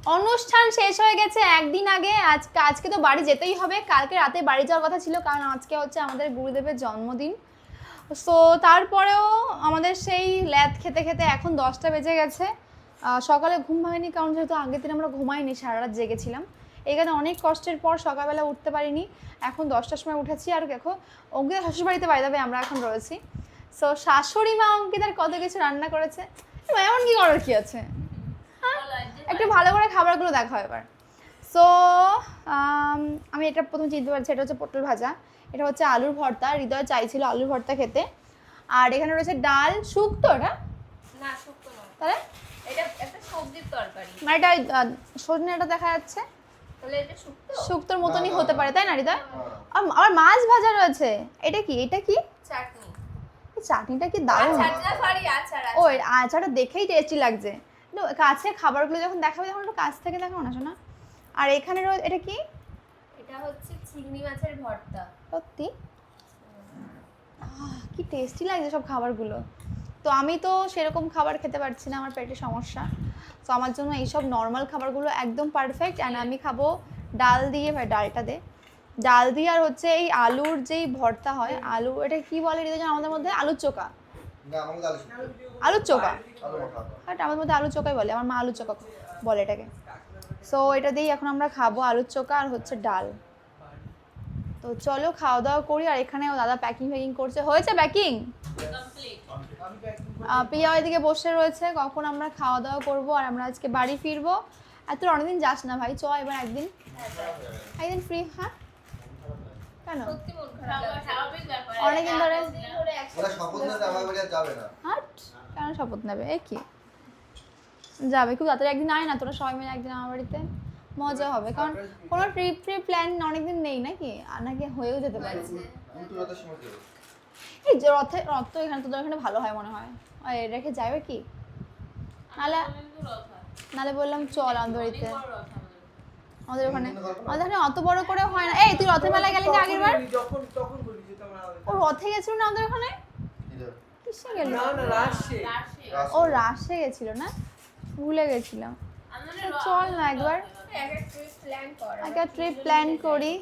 অনুষ্ঠান শেষ হয়ে গেছে একদিন আগে। আজকে তো বাড়ি যেতেই হবে, কালকে রাতে বাড়ি যাওয়ার কথা ছিল, কারণ আজকে হচ্ছে আমাদের গুরুদেবের জন্মদিন। সো তারপরেও আমাদের সেই ল্যাদ খেতে খেতে এখন 10টা বেজে গেছে। সকালে ঘুম ভাঙেনি, কারণ যেহেতু আগের দিন আমরা ঘুমাইনি, সারা রাত জেগেছিলাম। এখানে অনেক কষ্টের পর সকালবেলা উঠতে পারিনি, এখন 10টার সময় উঠেছি। আর দেখো অঙ্কিতার শ্বশুরবাড়িতে বাড়ি যাবে, আমরা এখন রয়েছি। সো শাশুড়ি মা অঙ্কিতার কত কিছু রান্না করেছে, এমন কি করার কি আছে, হ্যাঁ একটু ভালো করে খাবারগুলো দেখা এবার। সো আমি এটা প্রথমে চিনতে পারছি, এটা হচ্ছে পটল ভাজা, এটা হচ্ছে আলুর ভর্তা, হৃদয় চাইছিল আলুর ভর্তা খেতে। আর এখানে রয়েছে ডাল, শুক্তো, এটা না শুক্তো না, তাহলে এটা একটা সবজির তরকারি, মানে এটা সজনেটা দেখা যাচ্ছে, তাহলে এটা শুক্তো, শুক্তোর মতনই হতে পারে, তাই না হৃদয়? আবার মাছ ভাজা রয়েছে, এটা কি, এটা কি চাটনি, এই চাটনিটা কি দারুণ। আচার সরি আচার, ও আচারটা দেখেই টেস্টি লাগছে, কিন্তু কাছে খাবারগুলো যখন দেখাবে তখন একটু কাছ থেকে দেখাও না শোনা। আর এখানে এটা কি, এটা হচ্ছে চিংড়ি মাছের ভর্তা। সত্যি কি টেস্টি লাগছে সব খাবারগুলো। তো আমি তো সেরকম খাবার খেতে পারছি না, আমার পেটে সমস্যা। তো আমার জন্য এইসব নর্মাল খাবারগুলো একদম পারফেক্ট। অ্যান্ড আমি খাবো ডাল দিয়ে, ডালটা দে, ডাল দিয়ে। আর হচ্ছে এই আলুর যেই ভর্তা হয়, আলু এটা কি বলে হৃদয় আমাদের মধ্যে? আলুর চোখা, আলুর চোখা, হ্যাঁ আমাদের মধ্যে আলুর চোখাই বলে, আমার মা আলুর চোখা বলে এটাকে। সো এটা দিয়েই এখন আমরা খাবো, আলুর চোখা আর হচ্ছে ডাল। তো চলো খাওয়া দাওয়া করি। আর এখানেও দাদা প্যাকিং করছে, হয়েছে প্যাকিং, প্রিয়া ওইদিকে বসে রয়েছে, কখন আমরা খাওয়া দাওয়া করবো আর আমরা আজকে বাড়ি ফিরবো। আর তোর অনেকদিন যাস না ভাই, চ এবার একদিন ফ্রি। হ্যাঁ কেন অনেকদিন ধরে হাট, কেন শপথ নেবে, এই কি যাবে খুব তাড়াতাড়ি একদিন, আয় না তোরা সবাই মিলে একদিন আমার বাড়িতে, মজা হবে। কারণ কোনো ট্রিপ প্ল্যান অনেকদিন নেই নাকি, আর নাকি হয়েও যেতে পারে। এই যে রথ তো এখানে তোদের এখানে ভালো হয় মনে হয়, রেখে যাবে কি, নালে বললাম চল আমাদের বাড়িতে, আমাদের ওখানে, আমাদের এখানে অত বড় করে হয় না। এই তুই রথের মেলায় গেলি না আগের বার? ও রথে গেছিল না আমাদের ওখানে, কিসে গেল? ও রাশে গেছিল না, ভুলে গেছিলাম। চল না একবার একটা ট্রিপ প্ল্যান করি।